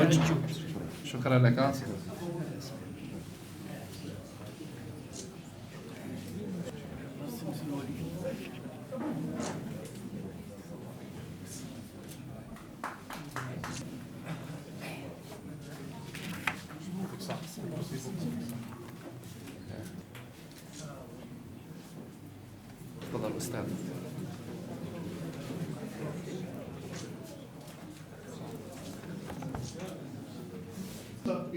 المسج. شكرا لك. تفضل أستاذ.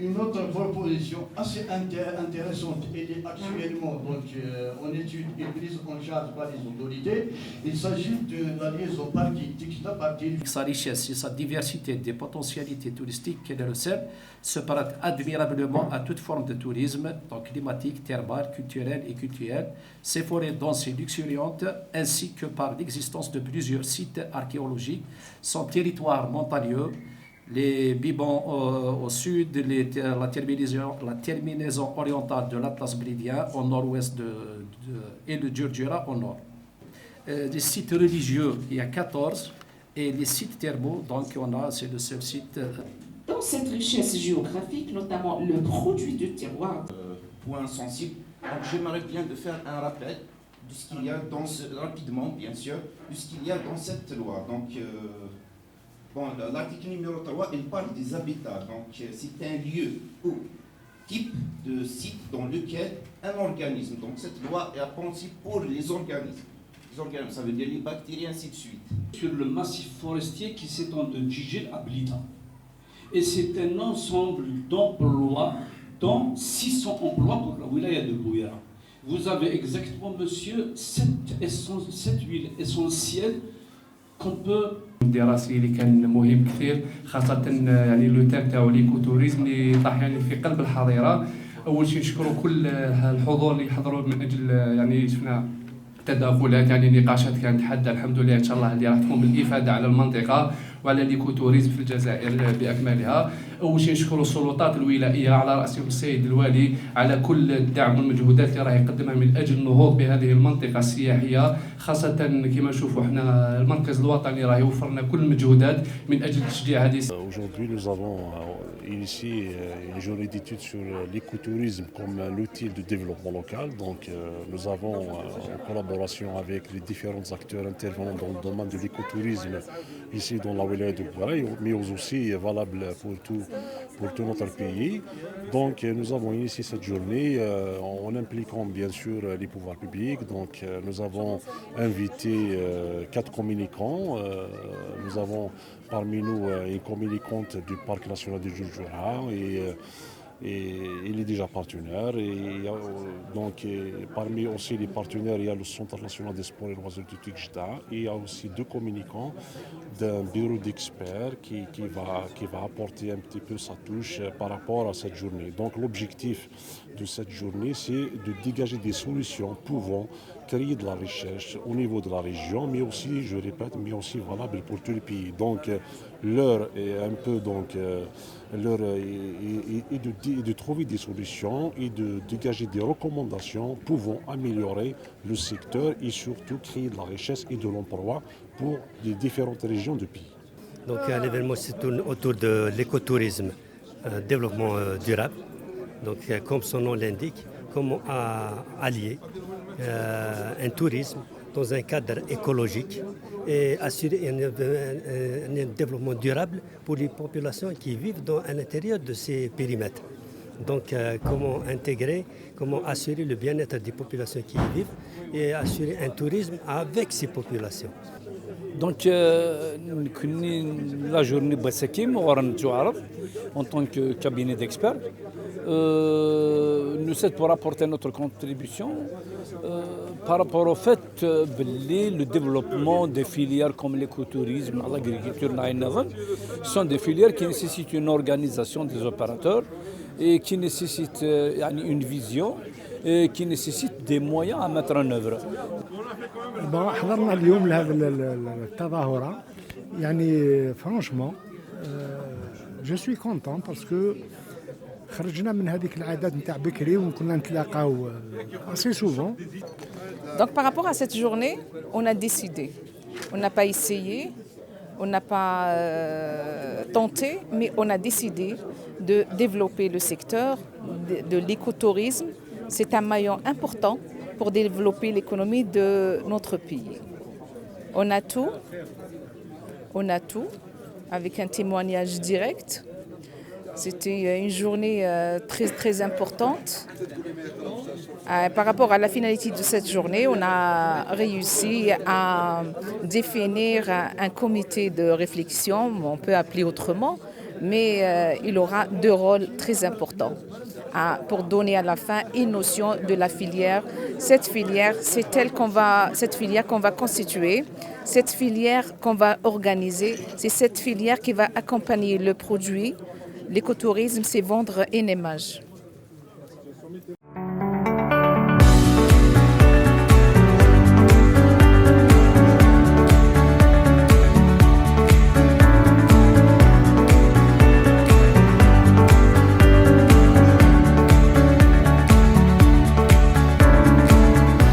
Une autre proposition assez intéressante, elle est actuellement en étude et prise en charge par les autorités. Il s'agit de la liaison Parquet-Tixta partie. Sa richesse et sa diversité des potentialités touristiques qu'elle recèle se prête admirablement à toute forme de tourisme, donc climatique, thermal, culturel et culturel. Ses forêts denses et luxuriantes, ainsi que par l'existence de plusieurs sites archéologiques, son territoire montagneux, les Bibans au sud, la terminaison orientale de l'Atlas bridien au nord-ouest et le Djurdjura au nord. Les sites religieux, il y a 14, et les sites thermaux, donc c'est le seul site. Dans cette richesse géographique, notamment le produit du terroir. Point sensible. Donc j'aimerais bien de faire un rappel de ce qu'il y a rapidement bien sûr, de ce qu'il y a dans cette loi. Donc l'article numéro 3, il parle des habitats. Donc c'est un lieu ou type de site dans lequel un organisme. Donc cette loi est pensée pour les organismes. Les organismes, ça veut dire les bactéries, ainsi de suite. Sur le massif forestier qui s'étend de Djidjel à Blida. Et c'est un ensemble d'emplois, dont 600 emplois pour la wilaya de Bouira. Vous avez exactement, monsieur, 7 villes essentielles qu'on peut. الدراسي اللي كان مهم كثير، خاصة يعني لو تام تاعو ليكوتوريزم اللي طاح يعني في قلب الحظيرة. أول شيء نشكروا كل الحضور اللي حضروا من أجل يعني شفنا تداخلات يعني نقاشات كانت حادة الحمد لله إن شاء الله اللي راح تكون بالإفادة على المنطقة وعلى ليكوتوريزم في الجزائر بأكملها. أول شيء نشكروا السلطات الولائية على رأسهم السيد الوالي على كل الدعم والمجهودات اللي راح يقدمها من أجل النهوض بهذه المنطقة السياحية، خاصة كما نشوفوا احنا المركز الوطني راه يوفر لنا كل المجهودات من أجل تشجيع هذه. Aujourd'hui, nous avons initié une journée d'études sur l'écotourisme comme un outil de développement local. Donc, nous avons, en collaboration avec les différents acteurs intervenants dans le domaine de l'écotourisme ici dans la wilaya de Bouira, mais aussi valable pour tout notre pays. Donc, nous avons initié cette journée en impliquant bien sûr les pouvoirs publics. Donc, nous avons invité 4 communicants. Nous avons parmi nous une communicante du Parc national de Djurdjura et il est déjà partenaire. Donc, parmi aussi les partenaires, il y a le Centre national des sports et loisirs de Tixta. Et il y a aussi 2 communicants d'un bureau d'experts qui va apporter un petit peu sa touche par rapport à cette journée. Donc, l'objectif de cette journée, c'est de dégager des solutions pouvant créer de la recherche au niveau de la région, mais aussi, je répète, mais aussi valable pour tous les pays. Donc, l'heure est un peu de trouver des solutions et de dégager des recommandations pouvant améliorer le secteur et surtout créer de la richesse et de l'emploi pour les différentes régions du pays. Donc l'événement se tourne autour de l'écotourisme, développement durable. Donc comme son nom l'indique, comment allier un tourisme dans un cadre écologique et assurer un développement durable pour les populations qui vivent à l'intérieur de ces périmètres. Donc comment intégrer, comment assurer le bien-être des populations qui y vivent et assurer un tourisme avec ces populations. Donc la journée Bassakim, en tant que cabinet d'experts, nous sommes pour apporter notre contribution par rapport au fait que le développement des filières comme l'écotourisme, l'agriculture, sont des filières qui nécessitent une organisation des opérateurs et qui nécessitent une vision et qui nécessitent des moyens à mettre en œuvre. حضرنا اليوم لهذه التظاهرة يعني فرانشمون جو سوي كونتون باسكو خرجنا من هذيك العادات نتاع بكري وكنا نتلاقاو assez souvent. Donc par rapport à cette journée, on a décidé, on n'a pas essayé, On n'a pas tenté, mais on a décidé de développer le secteur de l'écotourisme. C'est un maillon important pour développer l'économie de notre pays. On a tout, avec un témoignage direct. C'était une journée très, très importante. Par rapport à la finalité de cette journée, on a réussi à définir un comité de réflexion, on peut appeler autrement, mais il aura 2 rôles très importants pour donner à la fin une notion de la filière. Cette filière, c'est cette filière qu'on va constituer, cette filière qu'on va organiser, c'est cette filière qui va accompagner le produit. L'écotourisme, c'est vendre une image.